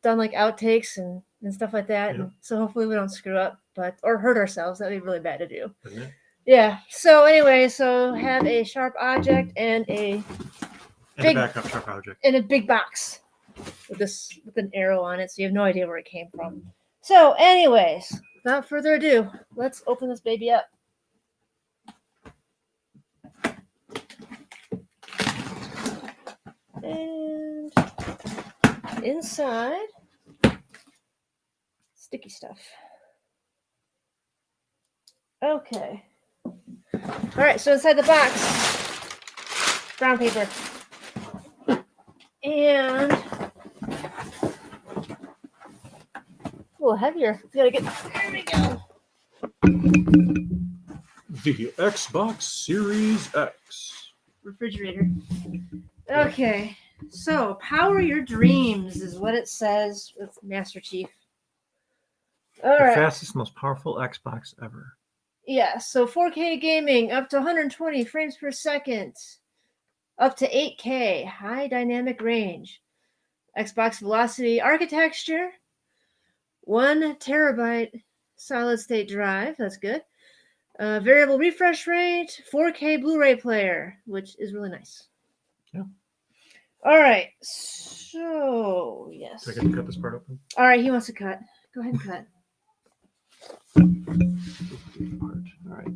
done like outtakes and stuff like that. Yeah. And so hopefully we don't screw up, or hurt ourselves. That'd be really bad to do. Isn't it? Yeah. So anyway, so have a sharp object and a big backup sharp object. in a big box with an arrow on it, so you have no idea where it came from. So, anyways, without further ado, let's open this baby up. And inside, sticky stuff. Okay. All right, so inside the box, brown paper. And a little heavier. You gotta get, there we go. The Xbox Series X. Refrigerator. Okay, so power your dreams is what it says with Master Chief. All The right. fastest, most powerful Xbox ever. Yeah, so 4K gaming up to 120 frames per second, up to 8K, high dynamic range, Xbox Velocity architecture, 1 terabyte solid state drive, that's good. Variable refresh rate, 4K Blu-ray player, which is really nice. Yeah. All right, so yes. Do I get to cut this part open? All right, he wants to cut. Go ahead and cut. All right.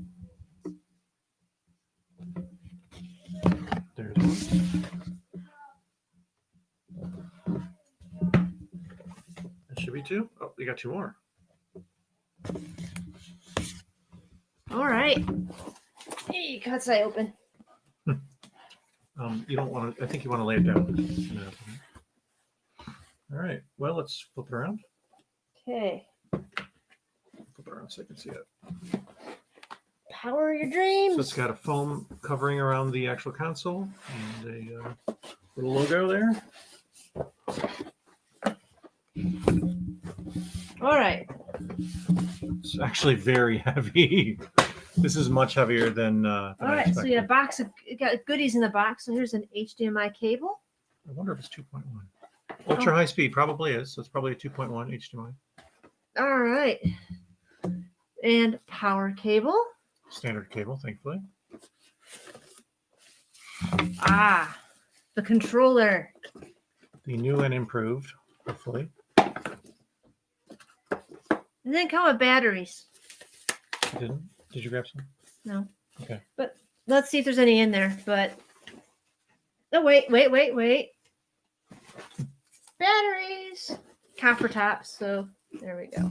There's one. That should be 2. Oh, you got 2 more. All right. Hey, cut side open. You don't want to. I think you want to lay it down. All right. Well, let's flip it around. Okay. Flip it around so I can see it. Power your dreams. So it's got a foam covering around the actual console and a little logo there. All right. It's actually very heavy. This is much heavier than All right. So you got a box of goodies in the box. So here's an HDMI cable. I wonder if it's 2.1. Ultra high speed probably is. So it's probably a 2.1 HDMI. All right. And power cable. Standard cable, thankfully. Ah, the controller. The new and improved, hopefully. And then come with batteries. You didn't? Did you grab some? No. Okay. But let's see if there's any in there. But no, wait. Batteries. Copper tops. So there we go.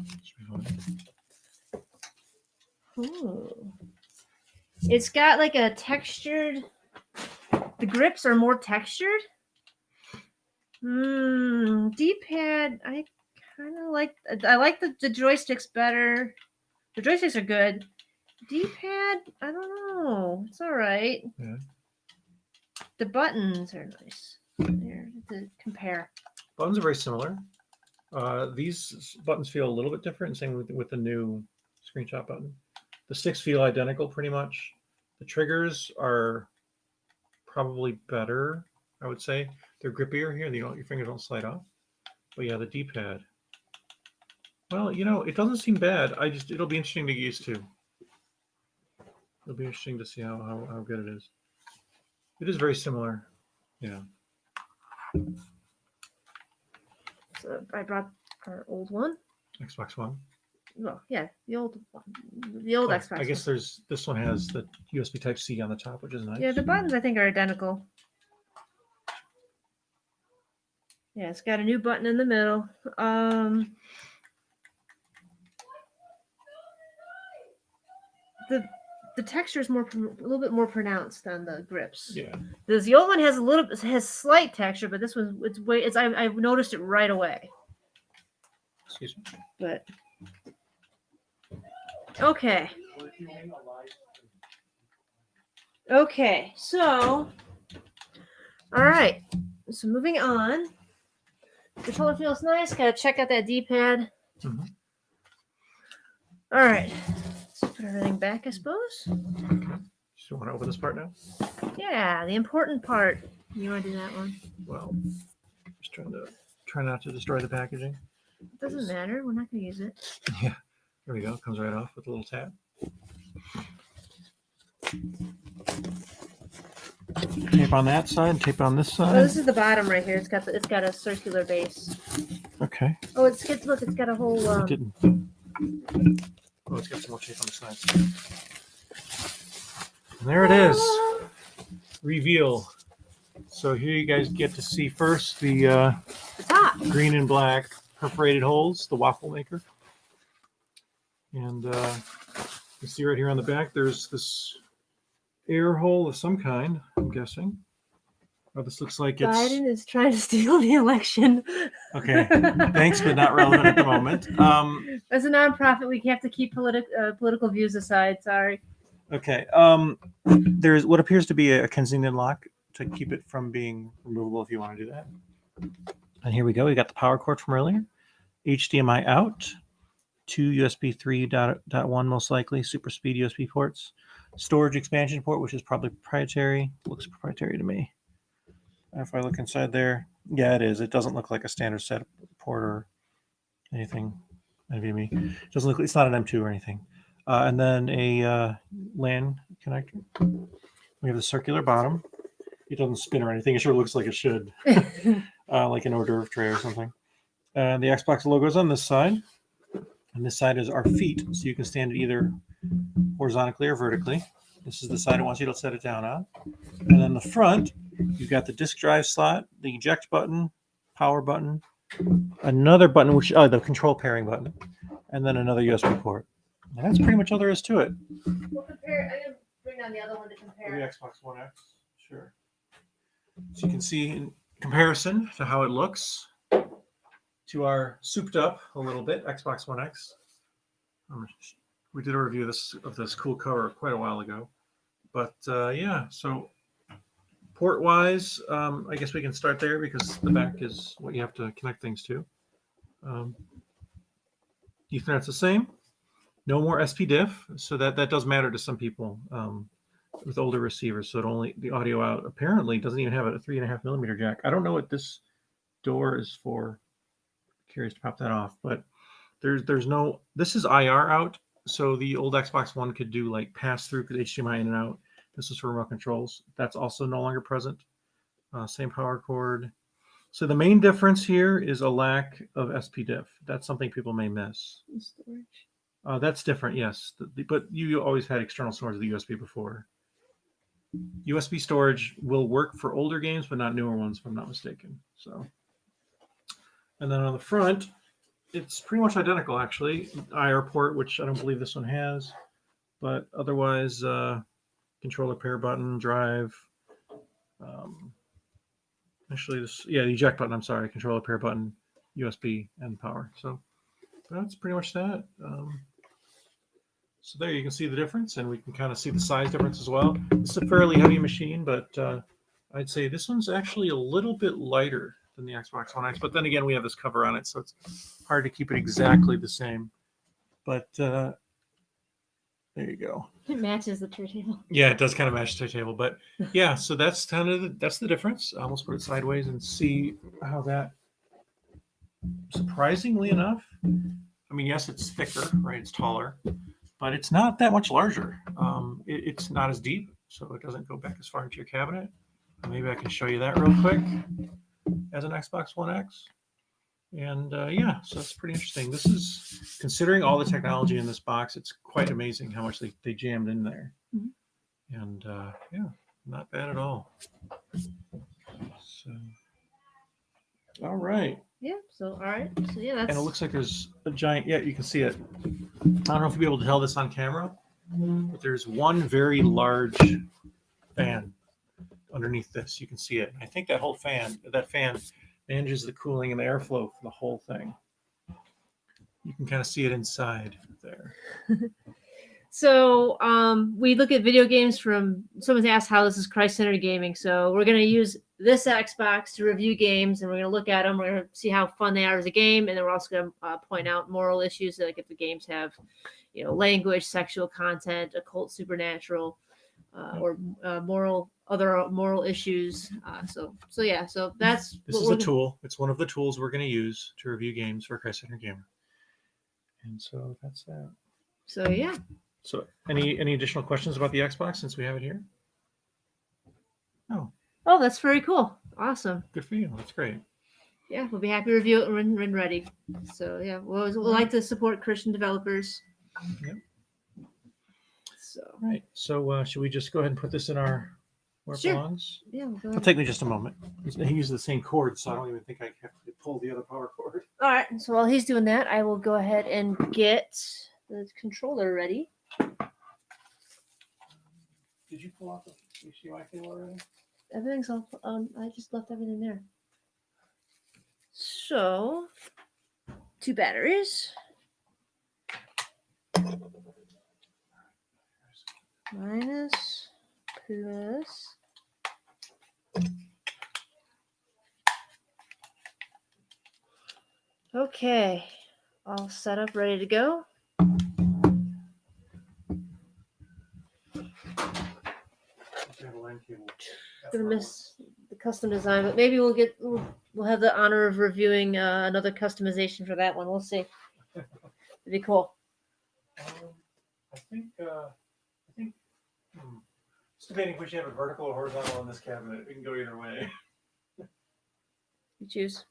Ooh. It's got like a textured. The grips are more textured. D-pad. I kind of like. I like the joysticks better. The joysticks are good. D-pad. I don't know. It's all right. Yeah. The buttons are nice. There to compare. Buttons are very similar. These buttons feel a little bit different. Same with the new screenshot button. The sticks feel identical pretty much. The triggers are probably better, I would say. They're grippier here. Your fingers don't slide off. But yeah, the D-pad. Well, it doesn't seem bad. It'll be interesting to get used to. It'll be interesting to see how good it is. It is very similar. Yeah. So I brought our old one. Xbox One. Well, yeah, the old one. The old Xbox. I guess this one has the USB Type-C on the top, which is nice. Yeah, the buttons I think are identical. Yeah, it's got a new button in the middle. The texture is a little bit more pronounced than the grips. Yeah. The old one has slight texture, but this one I've noticed it right away. Excuse me. But okay. Okay, so all right. So moving on. The controller feels nice. Gotta check out that D-pad. Mm-hmm. All right. Let's put everything back, I suppose. Okay. So you want to open this part now? Yeah, the important part. You want to do that one? Well, just trying to try not to destroy the packaging. It doesn't matter. We're not going to use it. Yeah, there we go. It comes right off with a little tab. Tape on that side, tape on this side. Oh, this is the bottom right here. It's got a circular base. Okay. Oh, look, it's got a whole. It didn't. Oh, it's got some more tape on the sides. And there it is. Reveal. So here you guys get to see first the top. green and black perforated holes, the waffle maker. And you see right here on the back, there's this air hole of some kind, I'm guessing. Oh, this looks like it's... Biden is trying to steal the election. Okay, thanks, but not relevant at the moment. As a nonprofit, we have to keep political views aside. Sorry. Okay, there's what appears to be a Kensington lock to keep it from being removable if you want to do that. And here we go. We got the power cord from earlier. HDMI out. 2 USB 3.1 most likely. Super speed USB ports. Storage expansion port, which is probably proprietary. Looks proprietary to me. If I look inside there, yeah, it is. It doesn't look like a standard set port or anything. NVMe. It doesn't look. It's not an M2 or anything. And then a LAN connector. We have the circular bottom. It doesn't spin or anything. It sure looks like it should, like an hors d'oeuvre tray or something. And the Xbox logo is on this side. And this side is our feet, so you can stand it either horizontally or vertically. This is the side it wants you to set it down on. And then the front, you've got the disk drive slot, the eject button, power button, another button, which the control pairing button, and then another USB port. And that's pretty much all there is to it. We'll compare. I'm going to bring down the other one to compare. The Xbox One X, sure. So you can see in comparison to how it looks to our souped up a little bit Xbox One X. We did a review of this cool cover quite a while ago, but yeah. So port wise, I guess we can start there because the back is what you have to connect things to. Ethernet's the same. No more SPDIF, so that does matter to some people with older receivers. So the audio out apparently doesn't even have a 3.5 millimeter jack. I don't know what this door is for. Curious to pop that off, but there's no. This is IR out, so the old Xbox One could do like pass through HDMI in and out. This is for remote controls. That's also no longer present. Same power cord. So the main difference here is a lack of SPDIF. That's something people may miss. Storage. That's different, yes. But you always had external storage of the USB before. USB storage will work for older games, but not newer ones, if I'm not mistaken. So, and then on the front, it's pretty much identical, actually. IR port, which I don't believe this one has, but otherwise, controller pair button, drive. Actually, the eject button. I'm sorry, controller pair button, USB, and power. So that's pretty much that. So there you can see the difference, and we can kind of see the size difference as well. It's a fairly heavy machine, but I'd say this one's actually a little bit lighter than the Xbox One X. But then again, we have this cover on it, so it's hard to keep it exactly the same. But there you go. It matches the tray table. Yeah, it does kind of match the tray table, but yeah. So that's kind of that's the difference. I'll almost put it sideways and see how that. Surprisingly enough, I mean, yes, it's thicker, right? It's taller, but it's not that much larger. It's not as deep, so it doesn't go back as far into your cabinet. Maybe I can show you that real quick as an Xbox One X. And yeah, so that's pretty interesting. This is, considering all the technology in this box, it's quite amazing how much they jammed in there. Mm-hmm. And yeah, not bad at all. So, all right. Yeah, so all right. So yeah, that's... And it looks like there's a giant, yeah, you can see it. I don't know if you'll be able to tell this on camera, but there's one very large fan underneath this. You can see it. I think that fan manages the cooling and the airflow for the whole thing. You can kind of see it inside there. So we look at video games from, someone's asked how this is Christ-centered gaming. So we're going to use this Xbox to review games, and we're going to look at them. We're going to see how fun they are as a game, and then we're also going to point out moral issues, like if the games have, language, sexual content, occult, supernatural, or other moral issues. So yeah, so that's This is a tool. It's one of the tools we're going to use to review games for Christ Center Gamer. And so that's that. So yeah. So any additional questions about the Xbox since we have it here? No. Oh, that's very cool. Awesome. Good for you. That's great. Yeah, we'll be happy to review it when ready. So yeah, we'll like to support Christian developers. Yep. So All right. So should we just go ahead and put this in our where it Sure. belongs? Yeah, we'll go It'll ahead. take me just a moment. He uses the same cord, so I don't even think I have to pull the other power cord. All right. So while he's doing that, I will go ahead and get the controller ready. Did you pull out the HDMI cable already? Everything's all. I just left everything there. So, 2 batteries. Minus, plus. Okay, all set up, ready to go. Gonna miss the custom design, but maybe we'll have the honor of reviewing another customization for that one. We'll see. It'd be cool. I think. It's debating if we should have a vertical or horizontal on this cabinet. We can go either way. You choose.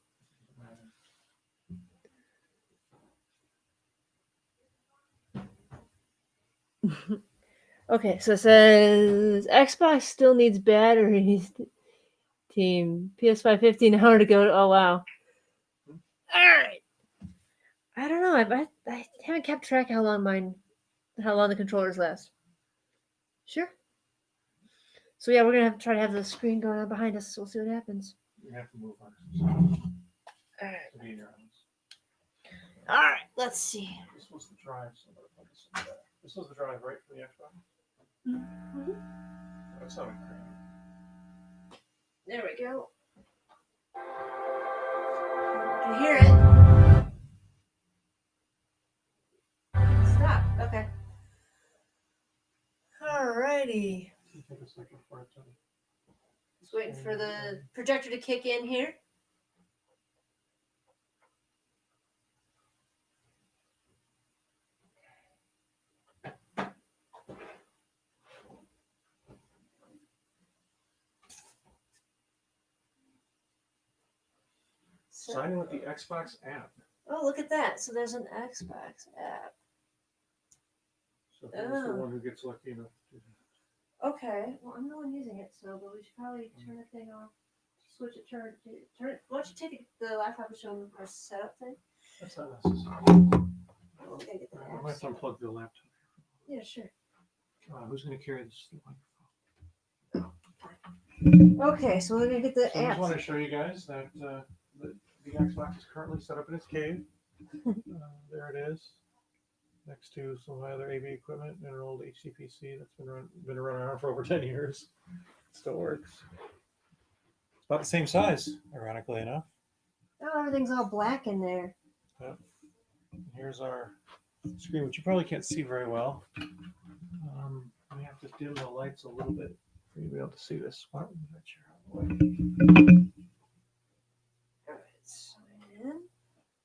Okay, so it says Xbox still needs batteries. Team PS5 15 hour to go. Oh wow. All right. I don't know. I haven't kept track how long the controllers last. Sure. So yeah, we're gonna try to have the screen going on behind us. So we'll see what happens. You have to move on. All right. To be in your house. All right. Let's see. This was the drive. So this was the drive, right, for the Xbox? Mm-hmm. That's not great. There we go. You can hear it. Stop. Okay. Alrighty. Take a second for it to. Just waiting for the projector to kick in here. Sign in with the Xbox app. Oh, look at that. So there's an Xbox app. So who's the one who gets lucky enough to do that? Okay. Well, I'm the one using it, so but we should probably turn the thing off. Switch it, turn it. Why don't you take the laptop and show them our setup thing? That's not necessary. Oh, we gotta get the I might have to unplug the laptop. Yeah, sure. Who's going to carry this microphone? Okay, so we're gonna get the So I app. just want to show you guys that the Xbox is currently set up in its cave. There it is, next to some of my other AV equipment and an old HCPC that's been running around for over 10 years. It still works. It's about the same size, ironically enough. Oh, everything's all black in there. Yep. Here's our screen, which you probably can't see very well. We have to dim the lights a little bit for you to be able to see this. Why don't we move that chair out of the way? All right, sign in.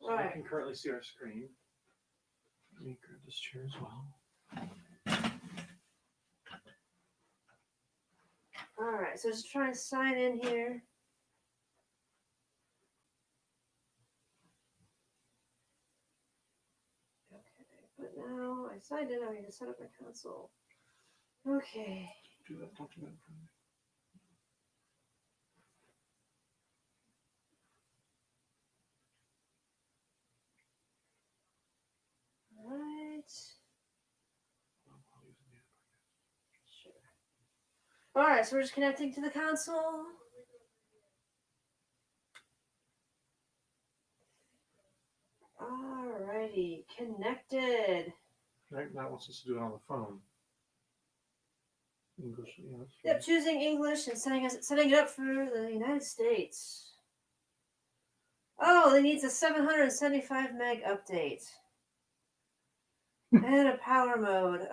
So Right. you can currently see our screen. Let me grab this chair as well. All right, so just trying to sign in here. Okay, but now I signed in. I need to set up my console. Okay. Do that. Don't do that in front of me. All right. Sure. All right, so we're just connecting to the console. All righty, connected. Right now, it wants us to do it on the phone. English, yes. Yep, choosing English and setting it up for the United States. Oh, it needs a 775 meg update. And a power mode.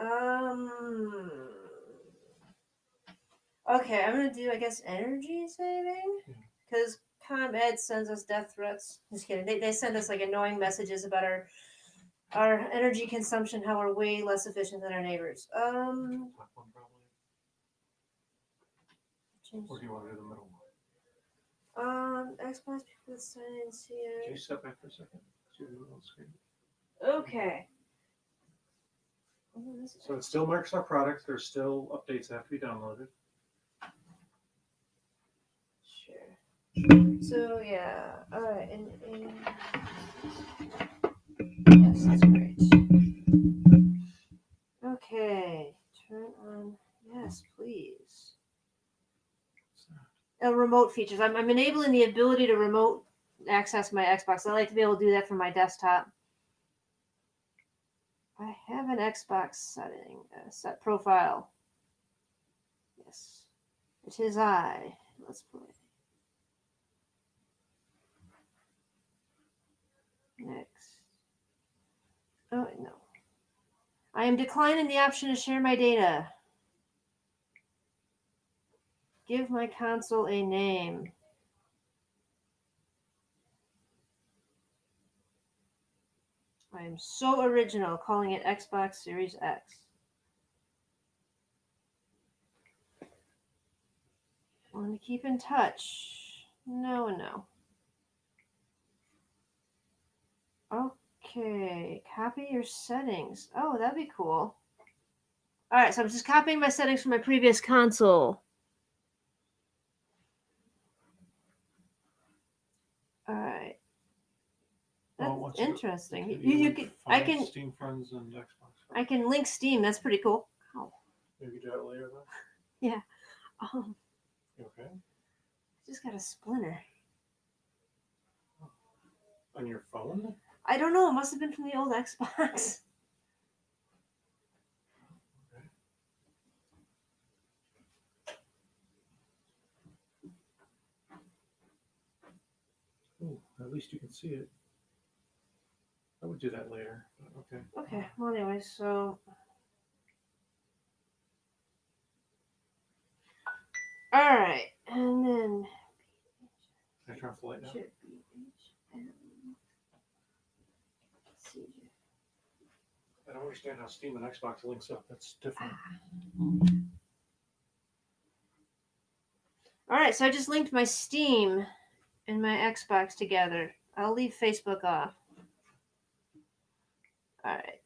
Okay, I'm gonna do, I guess, energy saving, because ComEd sends us death threats. Just kidding. They send us like annoying messages about our energy consumption, how we're way less efficient than our neighbors. Top one probably. Change. Or do you want to do the middle one? Xbox people with signs here. Can you step back for a second? See the little screen. Okay. So it's still Microsoft products. There's still updates that have to be downloaded. Sure. So yeah. All right. And yes, that's great. Okay. Turn on. Yes, please. Remote features. I'm enabling the ability to remote access my Xbox. I like to be able to do that from my desktop. I have an Xbox setting, set profile. Yes, it is I. Let's play. Next. Oh, no. I am declining the option to share my data. Give my console a name. I am so original, calling it Xbox Series X. Want to keep in touch? No. Okay, copy your settings. Oh, that'd be cool. All right, so I'm just copying my settings from my previous console. All right. That's interesting. You can. I can. Steam friends and Xbox. I can link Steam. That's pretty cool. Oh. Maybe do that later though. Yeah. You okay? Just got a splinter. On your phone? I don't know. It must have been from the old Xbox. Okay. Ooh, at least you can see it. I would do that later. But okay. Okay. Well, anyway, so. All right, and then. Can I turn off the light now? I don't understand how Steam and Xbox links up. That's different. All right, so I just linked my Steam and my Xbox together. I'll leave Facebook off. All right.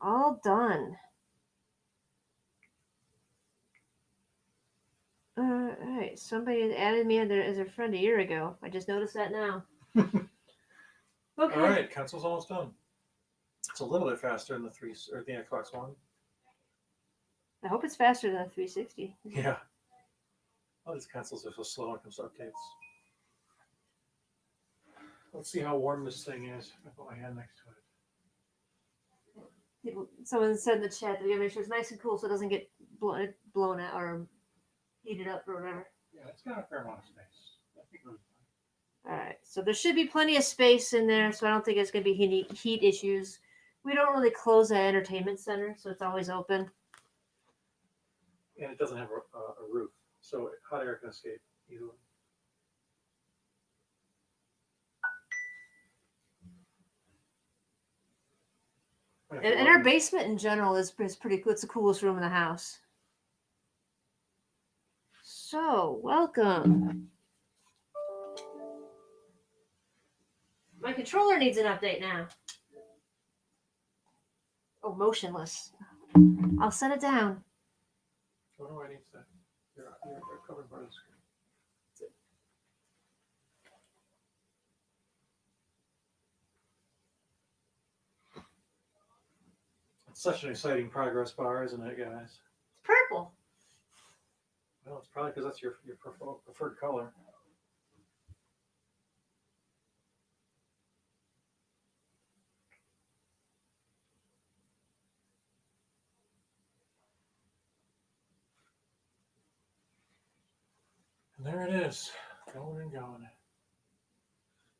All done. All right. Somebody added me as their friend a year ago. I just noticed that now. Okay. All right, console's almost done. It's a little bit faster than the Xbox One. I hope it's faster than the 360. Yeah. All these consoles are so slow when it comes to updates. Let's see how warm this thing is. I put my hand next to it. Someone said in the chat that we gotta make sure it's nice and cool so it doesn't get blown out or heated up or whatever. Yeah, it's got a fair amount of space. I think it was fine. All right, so there should be plenty of space in there, so I don't think it's gonna be heat issues. We don't really close the entertainment center, so it's always open. And it doesn't have a roof, so hot air can escape easily. And our basement in general is pretty cool. It's the coolest room in the house. So, welcome. My controller needs an update now. Oh, motionless. I'll set it down. Oh no, I need that. You're covering part of the screen. It's such an exciting progress bar, isn't it, guys? It's purple. Well, it's probably because that's your preferred color. And there it is, going and going.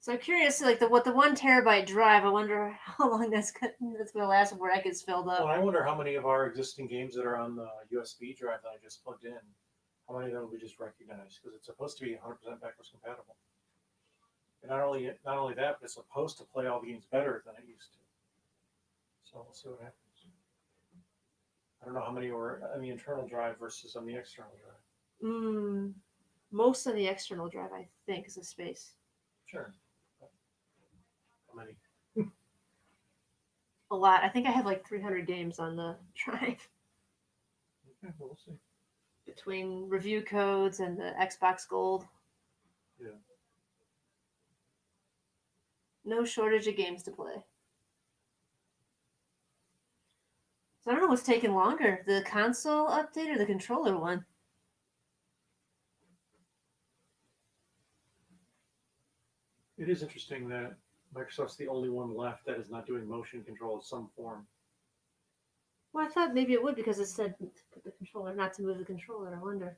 So I'm curious, like what the 1 terabyte drive. I wonder how long that's gonna last before that gets filled up. Well, I wonder how many of our existing games that are on the USB drive that I just plugged in, how many of them we just recognize, because it's supposed to be 100% backwards compatible. And not only that, but it's supposed to play all the games better than it used to. So we'll see what happens. I don't know how many were on the internal drive versus on the external drive. Most on the external drive, I think, is a space. Sure. How many? A lot. I think I have like 300 games on the drive. Okay, well, we'll see. Between review codes and the Xbox Gold. Yeah. No shortage of games to play. So I don't know what's taking longer, the console update or the controller one. It is interesting that Microsoft's the only one left that is not doing motion control of some form. Well, I thought maybe it would because it said to put the controller, not to move the controller. I wonder.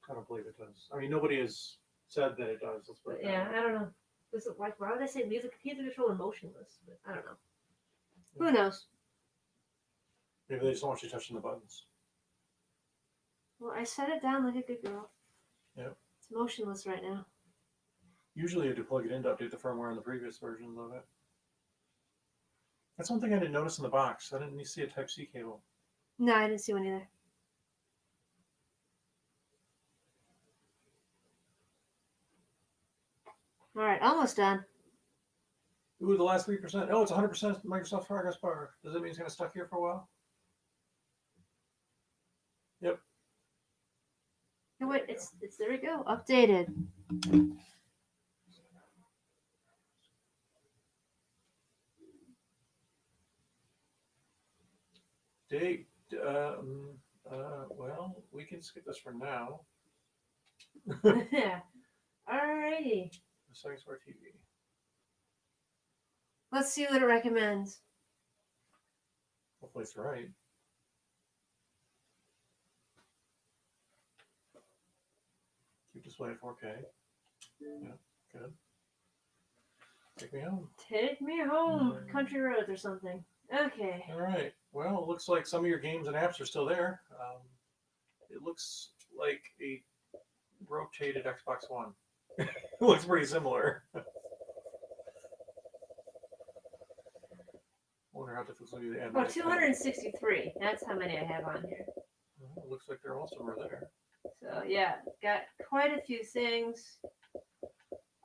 I don't believe it does. I mean, nobody has said that it does. Let's put it that way. I don't know. Does it, like, why would I say leave the controller motionless? But I don't know. Who knows? Maybe they just don't want you touching the buttons. Well, I set it down like a good girl. Yep. It's motionless right now. Usually you had to plug it in to update the firmware on the previous versions of it. That's one thing I didn't notice in the box. I didn't see a Type-C cable. No, I didn't see one either. All right, almost done. Ooh, the last 3%. Oh, it's 100% Microsoft progress bar. Does that mean it's going to stuck here for a while? Yep. No, wait, it's there we go. Updated. Date. Well, we can skip this for now. Yeah. Alrighty. The settings for TV. Let's see what it recommends. Hopefully it's right. Keep display at 4K. Yeah, good. Take me home. Take me home. Country roads or something. Okay. All right. Well, it looks like some of your games and apps are still there. It looks like a rotated Xbox One. It looks pretty similar. Wonder how difficult it's going to be to add. Oh, 263. That's how many I have on here. Well, it looks like there also were there. So, yeah, got quite a few things.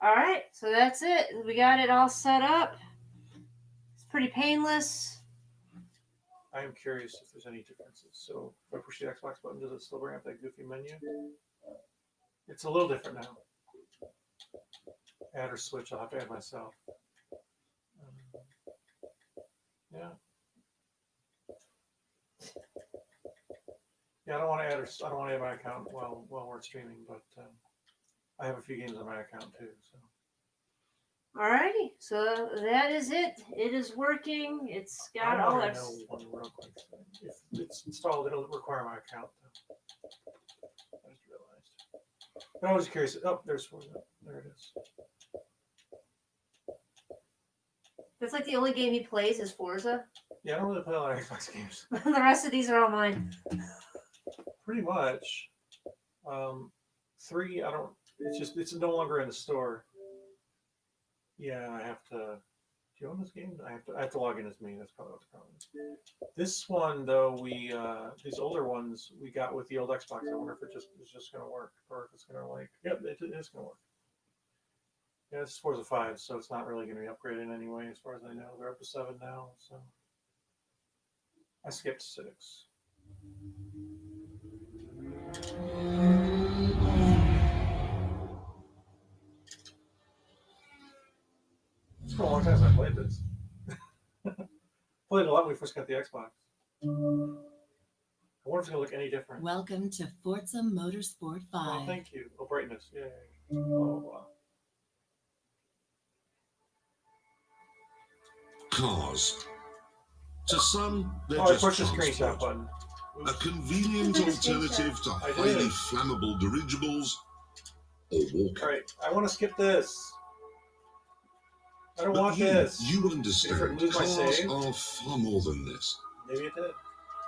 All right, so that's it. We got it all set up. It's pretty painless. I am curious if there's any differences. So if I push the Xbox button, does it still bring up that goofy menu? It's a little different now. Add or switch, I'll have to add myself. Yeah. Yeah, I don't want to add my account while we're streaming, but I have a few games on my account too. So. Alrighty, so that is it. It is working. It's got all I our. know one real quick thing. If it's installed, it'll require my account. I just realized. But I was curious. Oh, there's Forza. There it is. That's like the only game he plays is Forza. Yeah, I don't really play a lot of Xbox games. The rest of these are all mine. Pretty much. 3, I don't. It's no longer in the store. Yeah, I have to. Do you own this game? I have to log in as me. That's probably what the problem is. This one though, these older ones we got with the old Xbox. I wonder if it's just going to work, or if it's going to Yep, it is going to work. Yeah, it's Forza 5, so it's not really going to be upgraded in any way, as far as I know. They're up to 7 now, so I skipped 6. It's been a long time since I played this. Played it a lot when we first got the Xbox. I wonder if it's going to look any different. Welcome to Forza Motorsport 5. Oh, thank you. Oh, brightness. Yay. Blah, blah, blah. Cars. To some, they're I just pushed the screenshot transport. button. A convenient alternative to I did. highly flammable dirigibles or walking. Alright, I want to skip this. I don't But want this. you understand, lose my cars save? are far more than this. Maybe it did.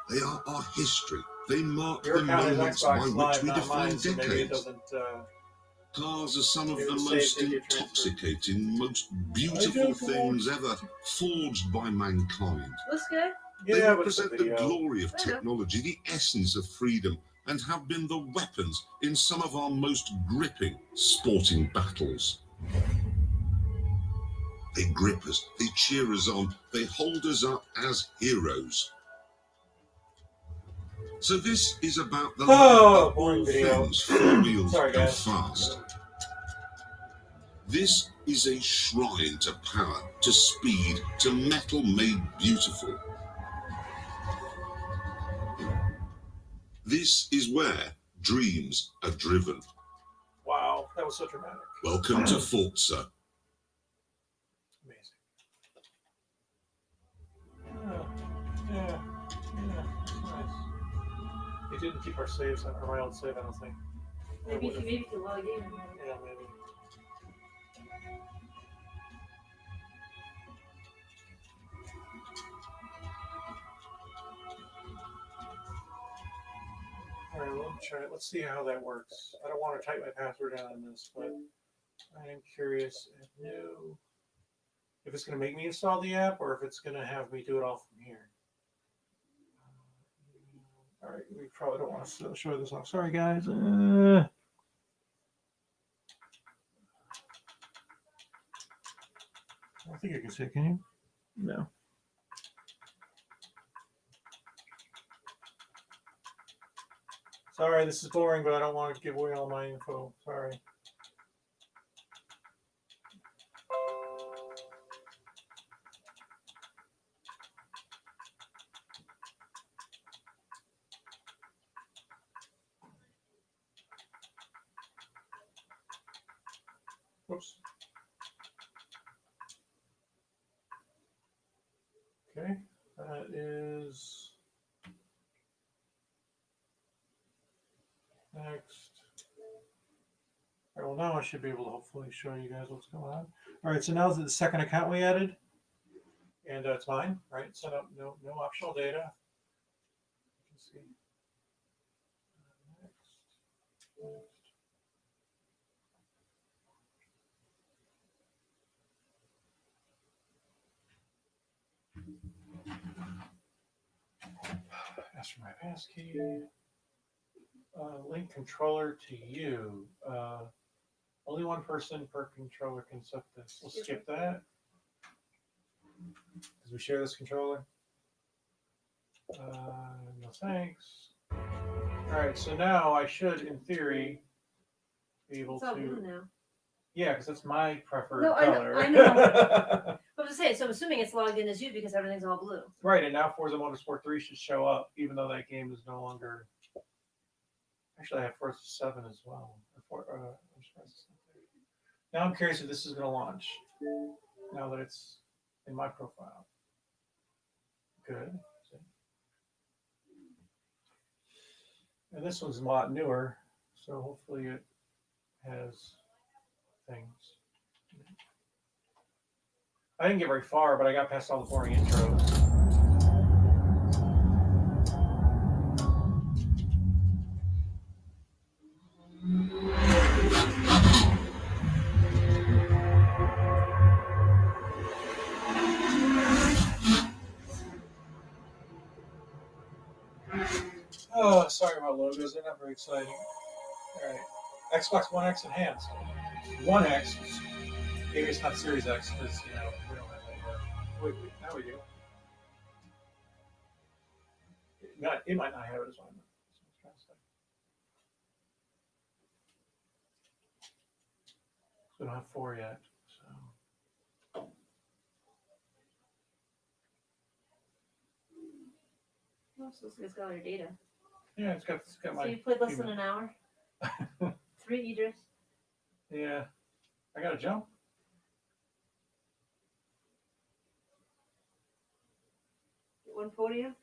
They are our history, They mark Your the account is moments by Xbox which Live, we not define mine, so maybe it decades. doesn't. Cars are some of Maybe the it most saves if you transfer. intoxicating, most beautiful things ever forged by mankind. Looks good. They Yeah, but it's a represent the video. glory of I know. technology, the essence of freedom, and have been the weapons in some of our most gripping sporting battles. They grip us, they cheer us on, they hold us up as heroes. So this is about the love of boring all video. things four-wheeled Sorry, and guys. fast. This is a shrine to power, to speed, to metal made beautiful. This is where dreams are driven. Wow, that was so dramatic. Welcome to Forza. Amazing. Yeah, it's nice. It didn't keep our saves or my old save, I don't think. Maybe if you log in. Yeah, maybe. Alright, well, let's try it. Let's see how that works. I don't want to type my password down in this, but I am curious if it's going to make me install the app or if it's going to have me do it all from here. Alright, we probably don't want to show this off. Sorry, guys. I don't think you can see it, can you? No. Sorry, this is boring, but I don't want to give away all my info. Sorry. Whoops. Okay, that is next. All right, well, now I should be able to hopefully show you guys what's going on. All right, so now is the second account we added, and it's mine, right? Set up no optional data. You can see. Next. Ask for my passkey. Link controller to you. Only one person per controller can set this. We'll skip that because we share this controller. No thanks. All right, so now I should, in theory, be able It's all to. blue now. Yeah, because that's my preferred No, color. I know. But to say, so I'm assuming it's logged in as you because everything's all blue. Right, and now Forza Motorsport 3 should show up, even though that game is no longer. Actually, I have Forza 7 as well. I'm surprised it's not there. Now I'm curious if this is going to launch. Now that it's in my profile. Good. And this one's a lot newer, so hopefully it has things. I didn't get very far, but I got past all the boring intros. Oh, sorry about logos. They're not very exciting. All right. Xbox One X Enhanced. One X. Maybe it's not Series X because, we don't have that yet. Wait, now we do. It might not have it as well. We don't have 4 yet. So. Oh, so it's got all your data. Yeah, it's got my. So you played less than an hour? 3 Idris? Yeah. I got to jump. One podium?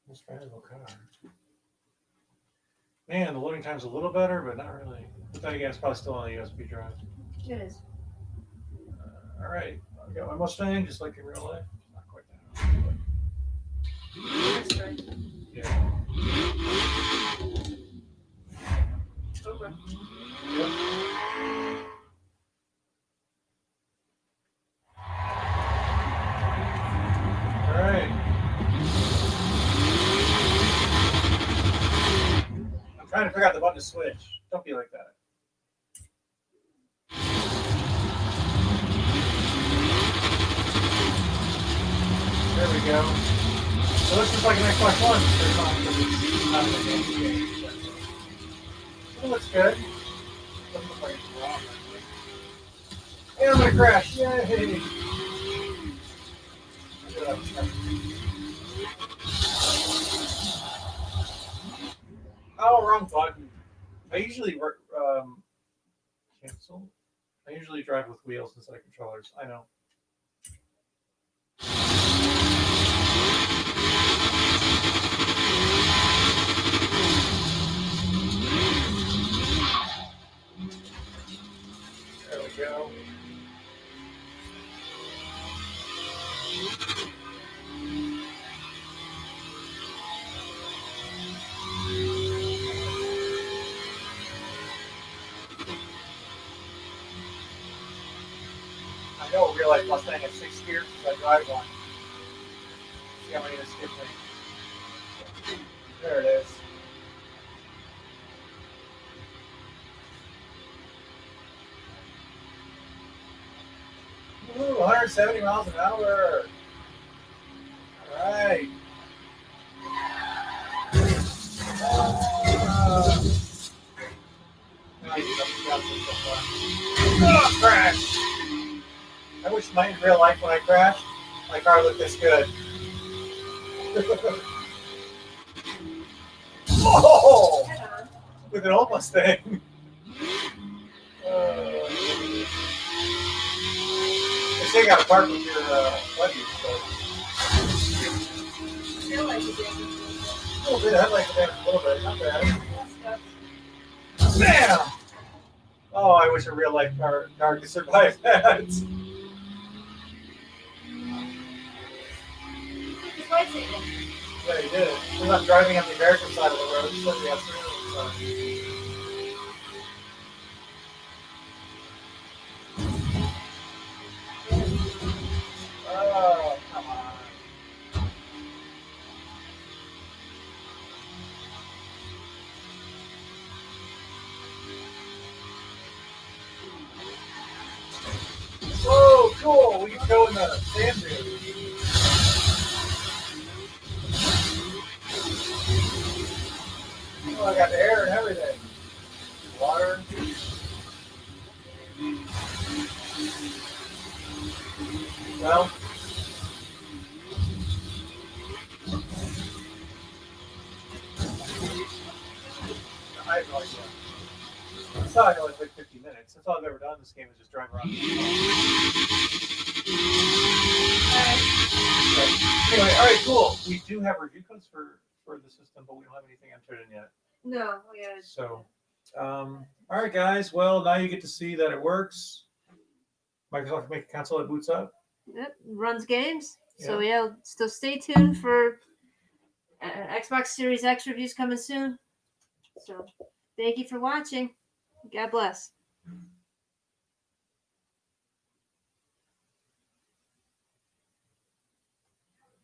Most valuable car. Man, the loading time's a little better, but not really. But then again, it's probably still on a USB drive. It is. All right. I got my Mustang, just like in real life. Not quite that. That's right. Yeah. Okay. All right. I'm trying to figure out the button to switch. Don't be like that. There we go. So this is like an Xbox One. It's not an advanced game. It looks good. Doesn't look like it's wrong. Hey, I'm gonna crash. Yay! Oh, wrong button. I usually cancel. I usually drive with wheels instead of controllers. I know. There we go. I know real life Mustang has 6 gears because I drive one. See how many this gives me. There it is. Ooh, 170 miles an hour. All right. Oh, crash! I wish in real life when I crashed, my car looked this good. Oh! With an old Mustang. They say you got to park with your buddies. So. I feel like you did. A little bit. I'd like to damage a little bit. Not bad. Bam! Oh, I wish a real life car could survive that. It's lightsaber. Yeah, he did. We're not driving on the American side of the road. It's on the Australian side. Oh, come on. Whoa, cool. We can go in the sand dunes. Oh, I got the air and everything. Water. Well, I have no idea. It's not only like 50 minutes. That's all I've ever done in this game is just drive around. Anyway, all right, cool. We do have review codes for the system, but we don't have anything entered in yet. No, yeah. So, all right, guys. Well, now you get to see that it works. Microsoft can make a console that boots up. Yep, runs games. So yeah, still stay tuned for Xbox Series X reviews coming soon. So thank you for watching. God bless.